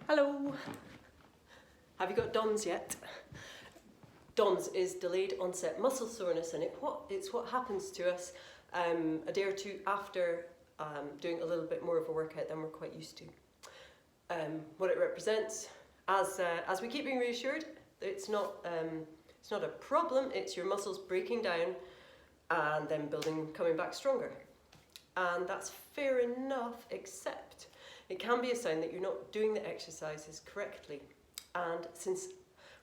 Hello! Have you got DOMS yet? DOMS is delayed onset muscle soreness, and it's what happens to us a day or two after doing a little bit more of a workout than we're quite used to. What it represents, as we keep being reassured, it's not a problem, it's your muscles breaking down and then coming back stronger. And that's fair enough, except it can be a sign that you're not doing the exercises correctly. And since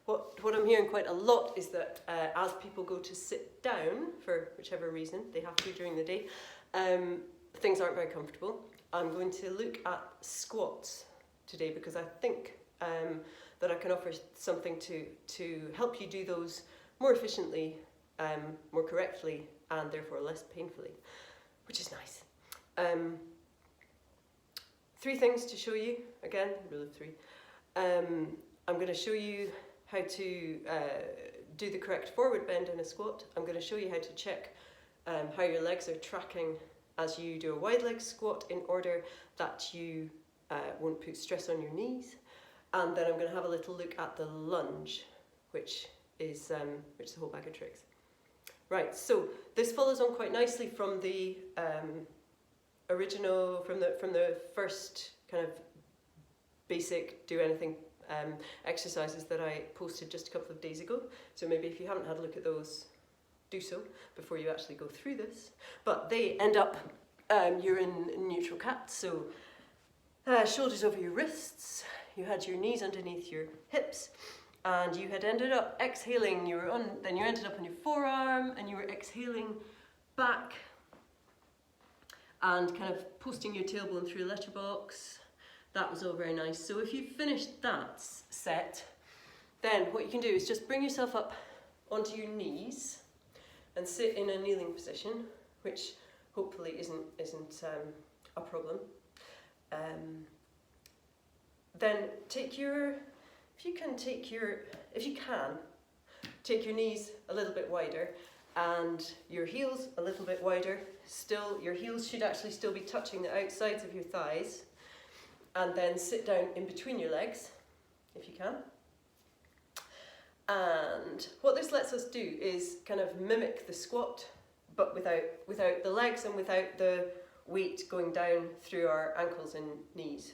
what I'm hearing quite a lot is that as people go to sit down, for whichever reason they have to during the day, things aren't very comfortable. I'm going to look at squats today because I think that I can offer something to help you do those more efficiently, more correctly, and therefore less painfully, which is nice. 3 things to show you, again, rule of 3. I'm going to show you how to do the correct forward bend in a squat. I'm going to show you how to check how your legs are tracking as you do a wide leg squat in order that you won't put stress on your knees. And then I'm going to have a little look at the lunge, which is the whole bag of tricks. Right, so this follows on quite nicely from the original, from the first kind of basic do anything exercises that I posted just a couple of days ago. So maybe if you haven't had a look at those, do so before you actually go through this. But they end up, you're in neutral cat, so shoulders over your wrists, you had your knees underneath your hips, and you had ended up exhaling, then you ended up on your forearm, and you were exhaling back, and kind of posting your tailbone through a letterbox. That was all very nice. So if you've finished that set, then what you can do is just bring yourself up onto your knees and sit in a kneeling position, which hopefully isn't a problem. Then take your knees a little bit wider and your heels a little bit wider. Still, your heels should actually still be touching the outsides of your thighs. And then sit down in between your legs, if you can. And what this lets us do is kind of mimic the squat, but without the legs and without the weight going down through our ankles and knees.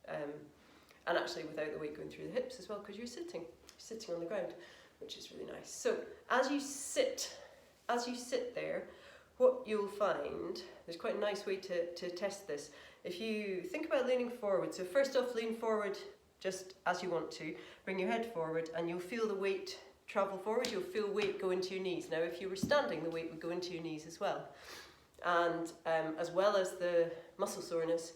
And actually without the weight going through the hips as well, because you're sitting on the ground, which is really nice. So as you sit there, what you'll find, there's quite a nice way to test this. If you think about leaning forward, so first off, lean forward just as you want to, bring your head forward, and you'll feel the weight travel forward, you'll feel weight go into your knees. Now if you were standing, the weight would go into your knees as well. And as well as the muscle soreness,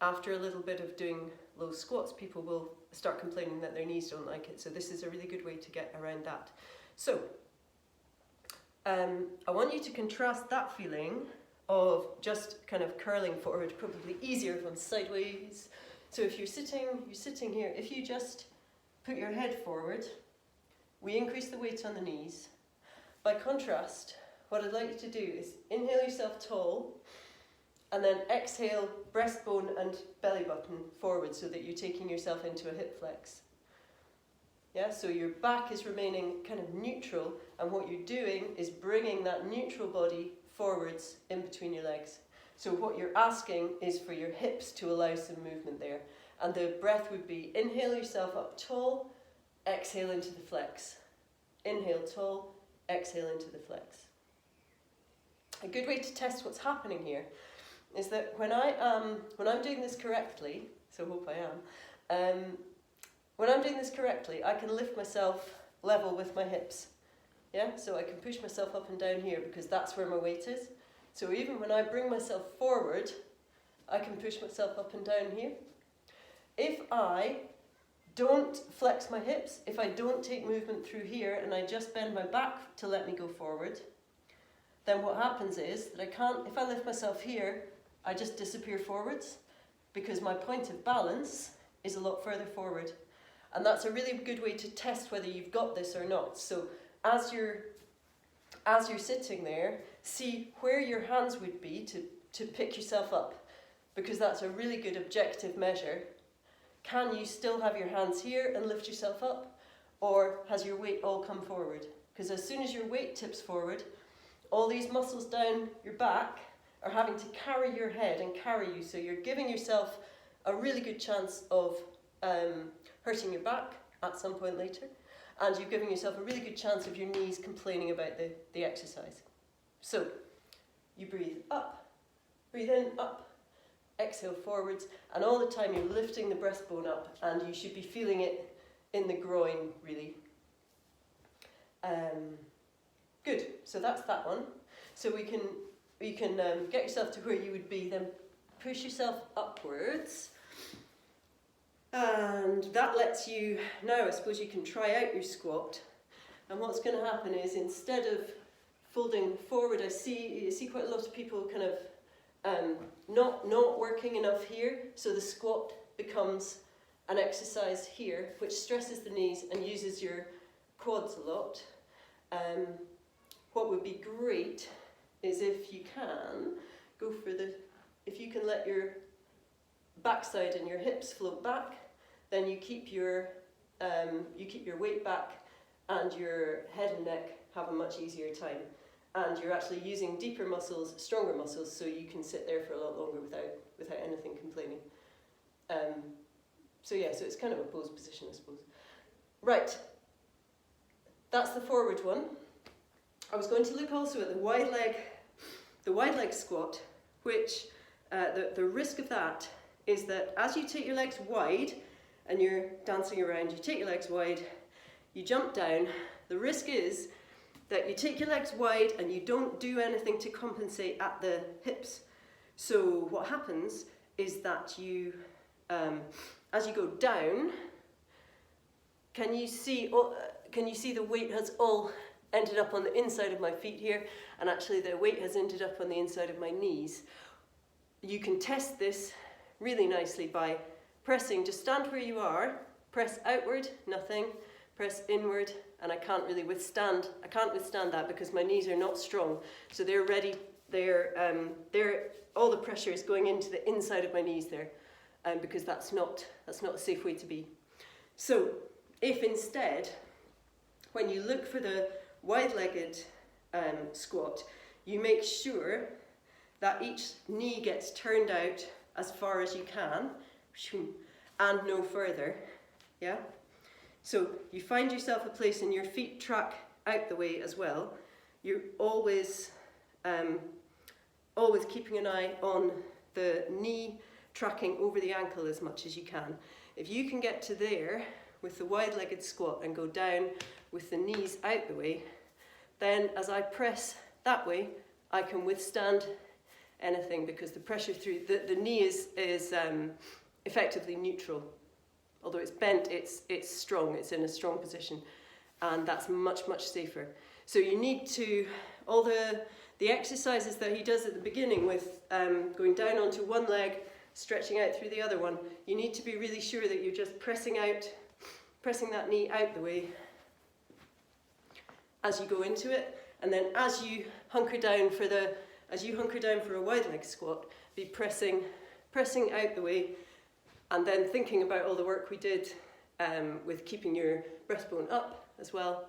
after a little bit of doing low squats, people will start complaining that their knees don't like it. So this is a really good way to get around that. So I want you to contrast that feeling of just kind of curling forward, probably easier if I'm sideways. So if you're sitting here, if you just put your head forward, we increase the weight on the knees. By contrast, what I'd like you to do is inhale yourself tall, and then exhale breastbone and belly button forward so that you're taking yourself into a hip flex. Yeah, so your back is remaining kind of neutral, and what you're doing is bringing that neutral body forwards in between your legs. So what you're asking is for your hips to allow some movement there. And the breath would be inhale yourself up tall, exhale into the flex. Inhale tall, exhale into the flex. A good way to test what's happening here is that when I'm doing this correctly, so hope I am, when I'm doing this correctly, I can lift myself level with my hips. Yeah, so I can push myself up and down here because that's where my weight is. So even when I bring myself forward, I can push myself up and down here. If I don't flex my hips, if I don't take movement through here and I just bend my back to let me go forward, then what happens is that if I lift myself here, I just disappear forwards because my point of balance is a lot further forward. And that's a really good way to test whether you've got this or not. So as you're sitting there, see where your hands would be to pick yourself up, because that's a really good objective measure Can you still have your hands here and lift yourself up? Or has your weight all come forward? Because as soon as your weight tips forward, all these muscles down your back are having to carry your head and carry you. So you're giving yourself a really good chance of hurting your back at some point later. And you're giving yourself a really good chance of your knees complaining about the exercise. So you breathe up, breathe in, up, exhale forwards, and all the time you're lifting the breastbone up, and you should be feeling it in the groin, really. Good, so that's that one. So you can get yourself to where you would be, then push yourself upwards. And that lets you, now I suppose you can try out your squat. And what's going to happen is, instead of folding forward, you see quite a lot of people kind of not working enough here. So the squat becomes an exercise here, which stresses the knees and uses your quads a lot. What would be great is if you can go for if you can let your backside and your hips float back, then you keep your weight back, and your head and neck have a much easier time. And you're actually using deeper muscles, stronger muscles, so you can sit there for a lot longer without anything complaining. So it's kind of a pose position, I suppose. Right, that's the forward one. I was going to look also at the wide leg squat, which the risk of that is that as you take your legs wide and you're dancing around, you take your legs wide, you jump down. The risk is that you take your legs wide and you don't do anything to compensate at the hips. So what happens is that you, as you go down, can you see the weight has all ended up on the inside of my feet here, and actually the weight has ended up on the inside of my knees. You can test this really nicely by pressing, just stand where you are, press outward, nothing, press inward, and I can't withstand that because my knees are not strong. So they're ready, all the pressure is going into the inside of my knees there, because that's not a safe way to be. So if instead, when you look for the wide-legged squat, you make sure that each knee gets turned out as far as you can, and no further, yeah? So you find yourself a place and your feet track out the way as well. You're always keeping an eye on the knee tracking over the ankle as much as you can. If you can get to there with the wide-legged squat and go down with the knees out the way, then as I press that way, I can withstand anything, because the pressure through the knee is effectively neutral. Although it's bent, it's strong, it's in a strong position, and that's much, much safer. So you need to, all the exercises that he does at the beginning with going down onto one leg, stretching out through the other one, you need to be really sure that you're just pressing that knee out the way as you go into it, and then as you hunker down for a wide leg squat, be pressing out the way, and then thinking about all the work we did with keeping your breastbone up as well,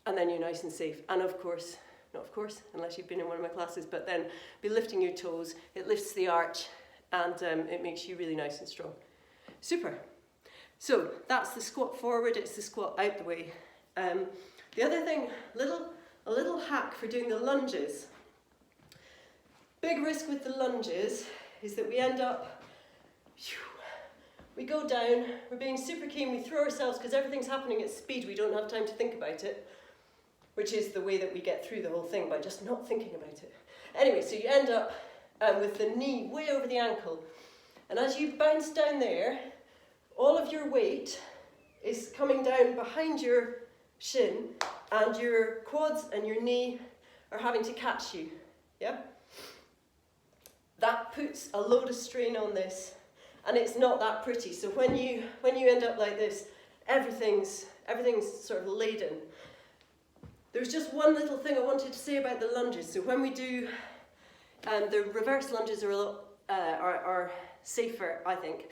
and then you're nice and safe. And of course, unless you've been in one of my classes, but then be lifting your toes, it lifts the arch, and it makes you really nice and strong. Super. So that's the squat forward, it's the squat out the way. The other thing, a little hack for doing the lunges. Big risk with the lunges is that we end up, we go down, we're being super keen, we throw ourselves, because everything's happening at speed, we don't have time to think about it, which is the way that we get through the whole thing, by just not thinking about it. Anyway, so you end up with the knee way over the ankle, and as you bounce down there, all of your weight is coming down behind your shin, and your quads and your knee are having to catch you, yeah? That puts a load of strain on this, and it's not that pretty. So when you end up like this, everything's sort of laden. There's just one little thing I wanted to say about the lunges. So when we do, the reverse lunges are a lot are safer, I think.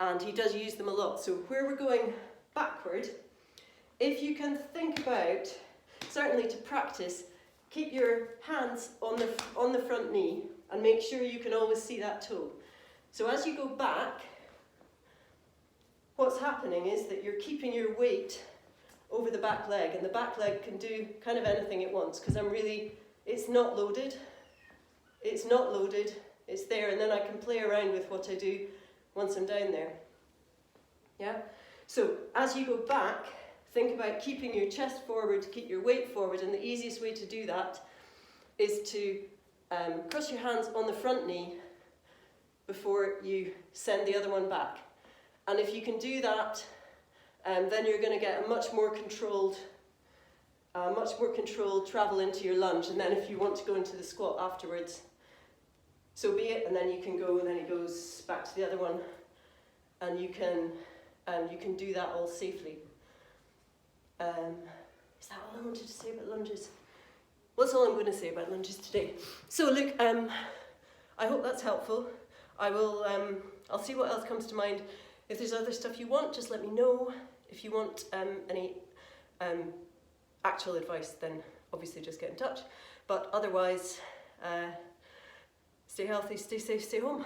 and he does use them a lot. So where we're going backward, if you can think about, certainly to practice, keep your hands on the front knee and make sure you can always see that toe. So as you go back, what's happening is that you're keeping your weight over the back leg, and the back leg can do kind of anything it wants, because it's not loaded, it's there, and then I can play around with what I do once I'm down there. Yeah? So as you go back, think about keeping your chest forward, keep your weight forward, and the easiest way to do that is to cross your hands on the front knee before you send the other one back. And if you can do that, then you're going to get a much more controlled travel into your lunge. And then if you want to go into the squat afterwards, so be it, and then you can go, and then he goes back to the other one, and you can do that all safely. Is that all I wanted to say about lunges? Well, that's all I'm going to say about lunges today. So look, I hope that's helpful. I'll see what else comes to mind. If there's other stuff you want, just let me know. If you want any actual advice, then obviously just get in touch. But otherwise, stay healthy, stay safe, stay home.